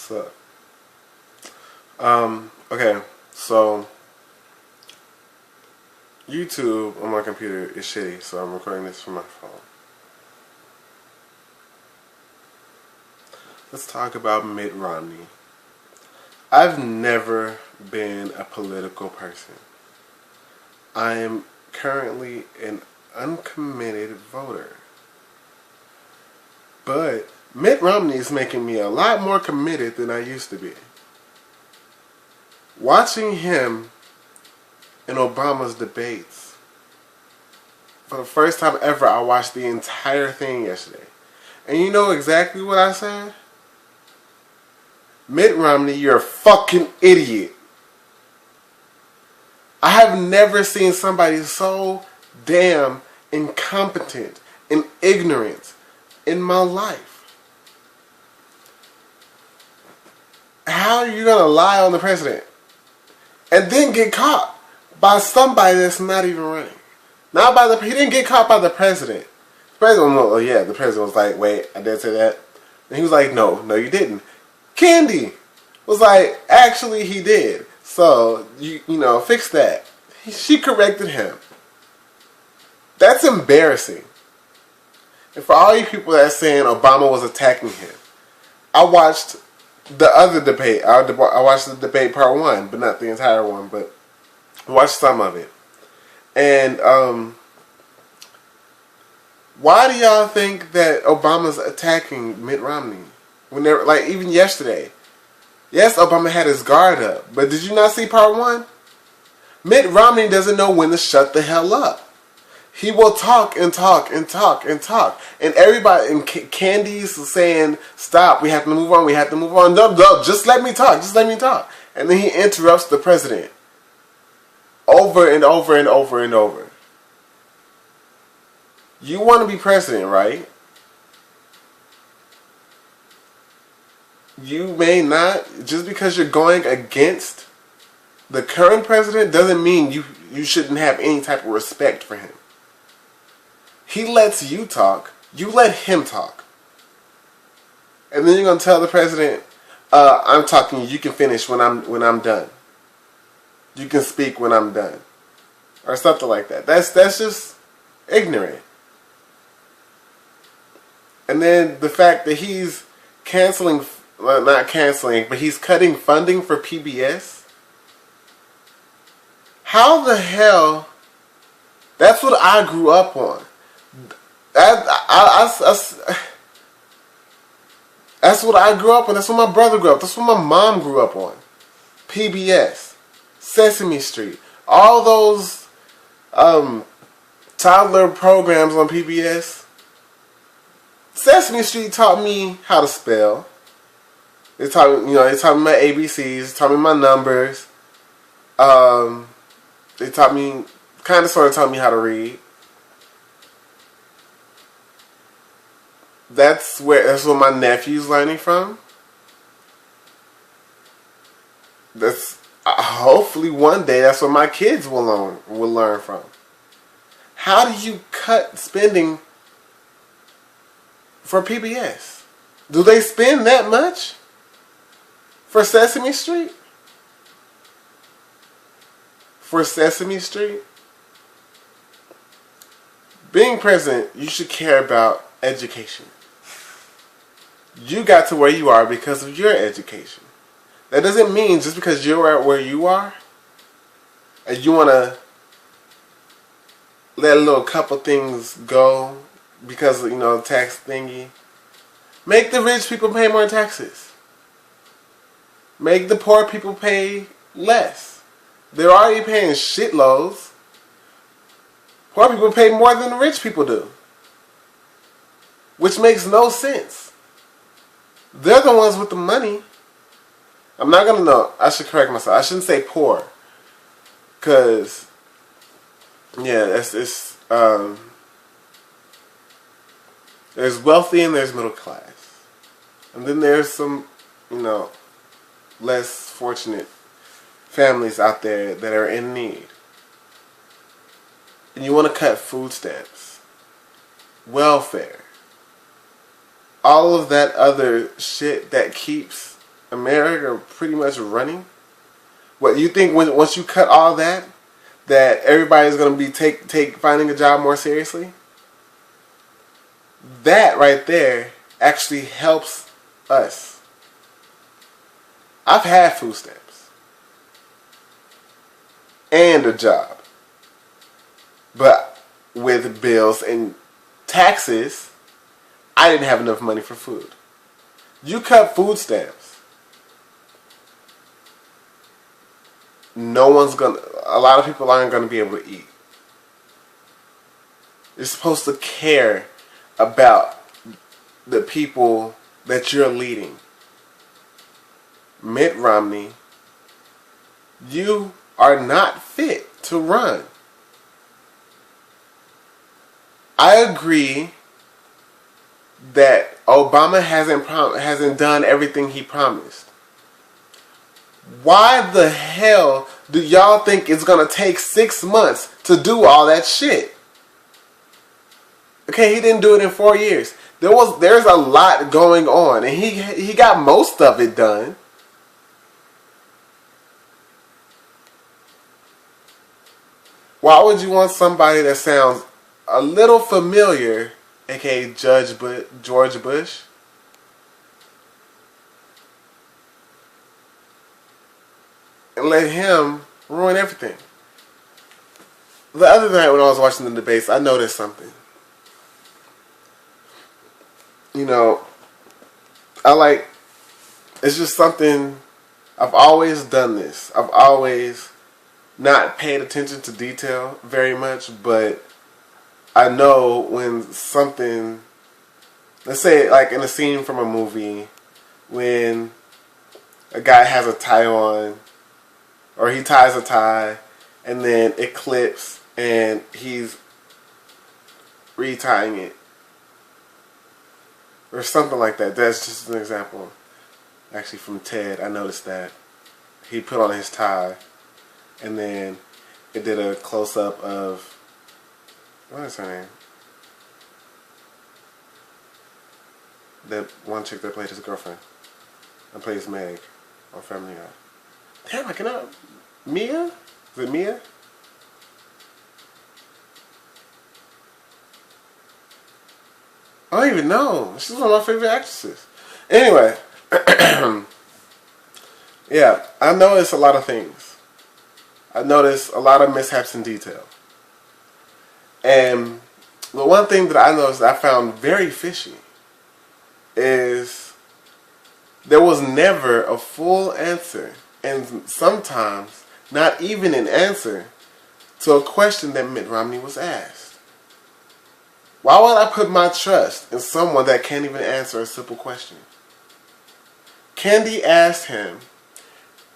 So, okay, so YouTube on my computer is shitty, so I'm recording this from my phone. Let's talk about Mitt Romney. I've never been a political person. I am currently an uncommitted voter. But Mitt Romney is making me a lot more committed than I used to be. Watching him in Obama's debates, for the first time ever, I watched the entire thing yesterday. And you know exactly what I said? Mitt Romney, you're a fucking idiot. I have never seen somebody so damn incompetent and ignorant in my life. How are you gonna lie on the president and then get caught by somebody that's not even running? Not by he didn't get caught by the president. The president, the president was like, "Wait, I did say that," and he was like, "No, you didn't." Candy was like, "Actually, he did. So you fix that." She corrected him. That's embarrassing. And for all you people that are saying Obama was attacking him, I watched the other debate. I watched the debate part 1, but not the entire one, but I watched some of it. And why do y'all think that Obama's attacking Mitt Romney? When they're like, even yesterday. Yes, Obama had his guard up, but did you not see part 1? Mitt Romney doesn't know when to shut the hell up. He will talk and talk and talk and talk. And everybody, and Candy's saying, "Stop, we have to move on, we have to move on. No, just let me talk, just let me talk." And then he interrupts the president. Over and over and over and over. You want to be president, right? You may not, just because you're going against the current president doesn't mean you shouldn't have any type of respect for him. He lets you talk. You let him talk. And then you're going to tell the president, "I'm talking, you can finish when I'm done. You can speak when I'm done." Or something like that. That's just ignorant. And then the fact that he's canceling, well, not canceling, but he's cutting funding for PBS. How the hell? That's what I grew up on. That's what I grew up on. That's what my brother grew up. That's what my mom grew up on. PBS, Sesame Street, all those toddler programs on PBS. Sesame Street taught me how to spell. They taught me, they taught me my ABCs. Taught me my numbers. They taught me, kind of sort of taught me how to read. That's what my nephew's learning from. That's hopefully one day that's what my kids will learn from. How do you cut spending for PBS? Do they spend that much for Sesame Street? For Sesame Street? Being president, you should care about education. You got to where you are because of your education. That doesn't mean just because you're at where you are and you want to let a little couple things go because of tax thingy. Make the rich people pay more taxes. Make the poor people pay less. They're already paying shitloads. Poor people pay more than the rich people do. Which makes no sense. They're the ones with the money. I'm not going to know. I should correct myself. I shouldn't say poor. Because, there's wealthy and there's middle class. And then there's some, less fortunate families out there that are in need. And you want to cut food stamps, welfare, all of that other shit that keeps America pretty much running? What you think once you cut all that everybody's gonna be take finding a job more seriously? That right there actually helps us. I've had food stamps and a job, but with bills and taxes, I didn't have enough money for food. You cut food stamps, a lot of people aren't gonna be able to eat. You're supposed to care about the people that you're leading. Mitt Romney, you are not fit to run. I agree that Obama hasn't done everything he promised. Why the hell do y'all think it's gonna take 6 months to do all that shit? Okay, he didn't do it in 4 years. There's a lot going on, and he got most of it done. Why would you want somebody that sounds a little familiar, aka George Bush? And let him ruin everything. The other night when I was watching the debates, I noticed something. You know, it's just something, I've always done this. I've always not paid attention to detail very much, but I know when something, let's say like in a scene from a movie, when a guy has a tie on, or he ties a tie, and then it clips, and he's retying it, or something like that. That's just an example. Actually, from Ted, I noticed that he put on his tie, and then it did a close-up of, what is her name? That one chick that played his girlfriend and plays Meg on Family Guy. Damn, I cannot. Mia? Is it Mia? I don't even know. She's one of my favorite actresses. Anyway, yeah, I noticed a lot of things. I noticed a lot of mishaps in detail. And the one thing that I noticed that I found very fishy is there was never a full answer, and sometimes not even an answer, to a question that Mitt Romney was asked. Why would I put my trust in someone that can't even answer a simple question? Kendi asked him,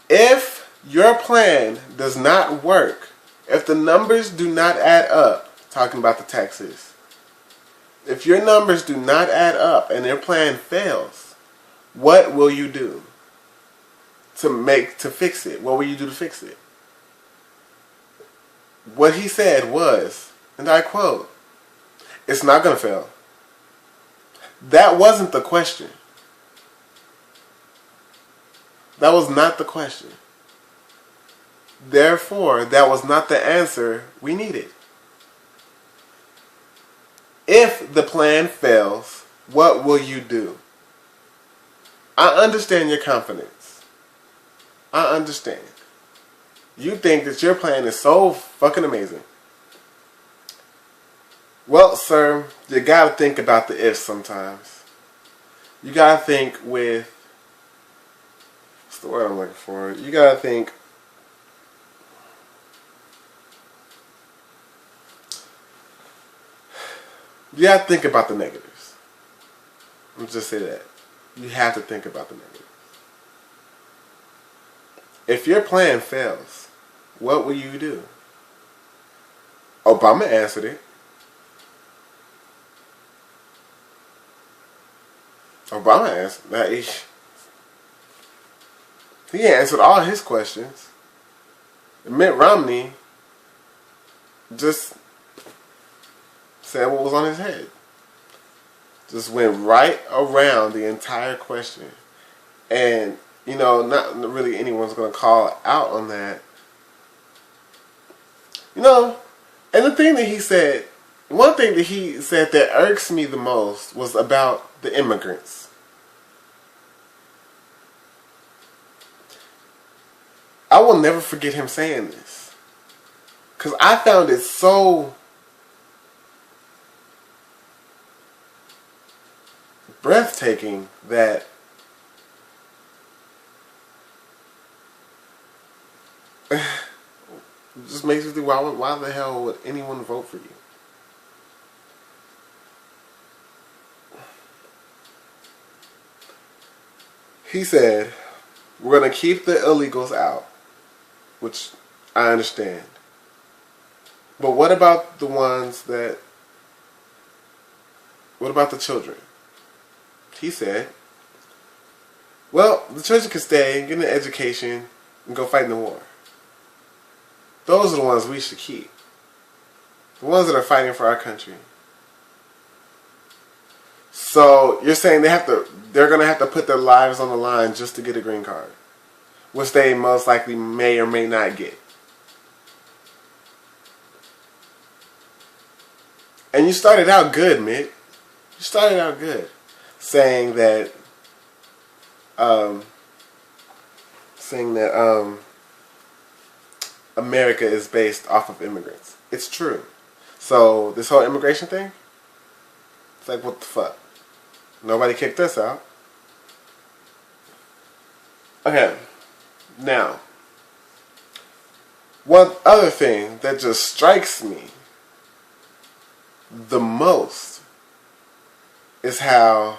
if your plan does not work, if the numbers do not add up, talking about the taxes, if your numbers do not add up and your plan fails, what will you do to fix it? What will you do to fix it? What he said was, and I quote, "It's not going to fail." That wasn't the question. That was not the question. Therefore, that was not the answer we needed. If the plan fails, what will you do? I understand your confidence. I understand. You think that your plan is so fucking amazing. Well, sir, you gotta think about the ifs sometimes. You gotta think with, what's the word I'm looking for? You gotta think, you have to think about the negatives. Let me just say that. You have to think about the negatives. If your plan fails, what will you do? Obama answered it. Obama answered that. He answered all his questions. Mitt Romney just said what was on his head. Just went right around the entire question. And not really anyone's going to call out on that. And the thing that he said, one thing that he said that irks me the most was about the immigrants. I will never forget him saying this. Because I found it so breathtaking that it just makes me think, why the hell would anyone vote for you? He said, we're going to keep the illegals out, which I understand. But what about the children? He said, well, the children can stay, get an education, and go fight in the war. Those are the ones we should keep. The ones that are fighting for our country. So you're saying they're going to have to put their lives on the line just to get a green card, which they most likely may or may not get. And you started out good, Mitt. You started out good, saying that America is based off of immigrants. It's true. So this whole immigration thing, it's like, what the fuck? Nobody kicked us out. Okay. Now, one other thing that just strikes me the most is how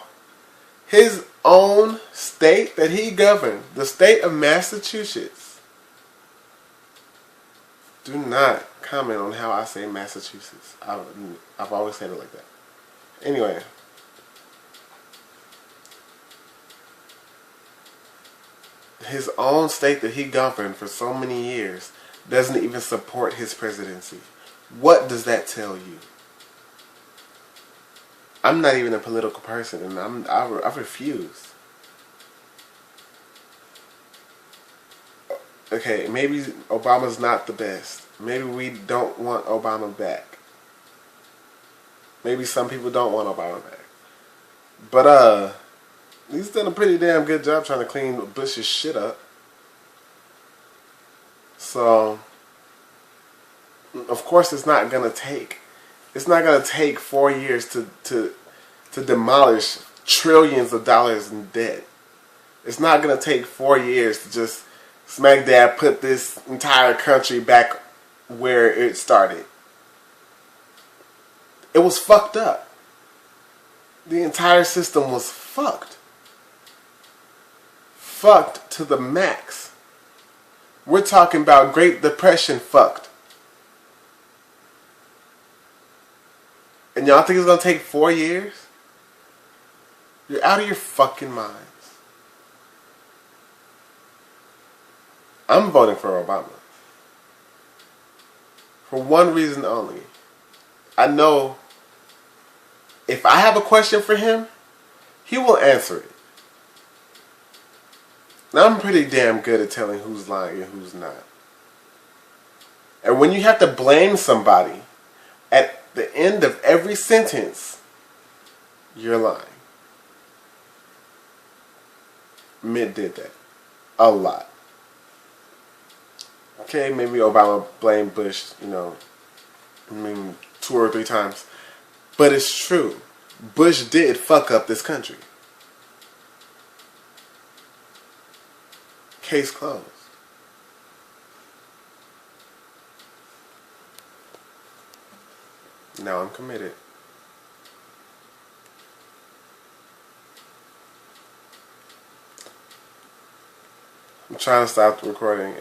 his own state that he governed, the state of Massachusetts, do not comment on how I say Massachusetts. I've always said it like that. Anyway. His own state that he governed for so many years doesn't even support his presidency. What does that tell you? I'm not even a political person, and I refuse. Okay, maybe Obama's not the best. Maybe we don't want Obama back. Maybe some people don't want Obama back. But he's done a pretty damn good job trying to clean Bush's shit up. So, of course, it's not gonna take 4 years to demolish trillions of dollars in debt. It's not gonna take 4 years to just smack dab put this entire country back where it started. It was fucked up. The entire system was fucked. Fucked to the max. We're talking about Great Depression fucked. And y'all think it's gonna take 4 years? You're out of your fucking minds. I'm voting for Obama. For one reason only. I know if I have a question for him, he will answer it. Now, I'm pretty damn good at telling who's lying and who's not. And when you have to blame somebody at the end of every sentence, you're lying. Mitt did that. A lot. Okay, maybe Obama blamed Bush, 2 or 3 times. But it's true. Bush did fuck up this country. Case closed. Now I'm committed. I'm trying to stop the recording.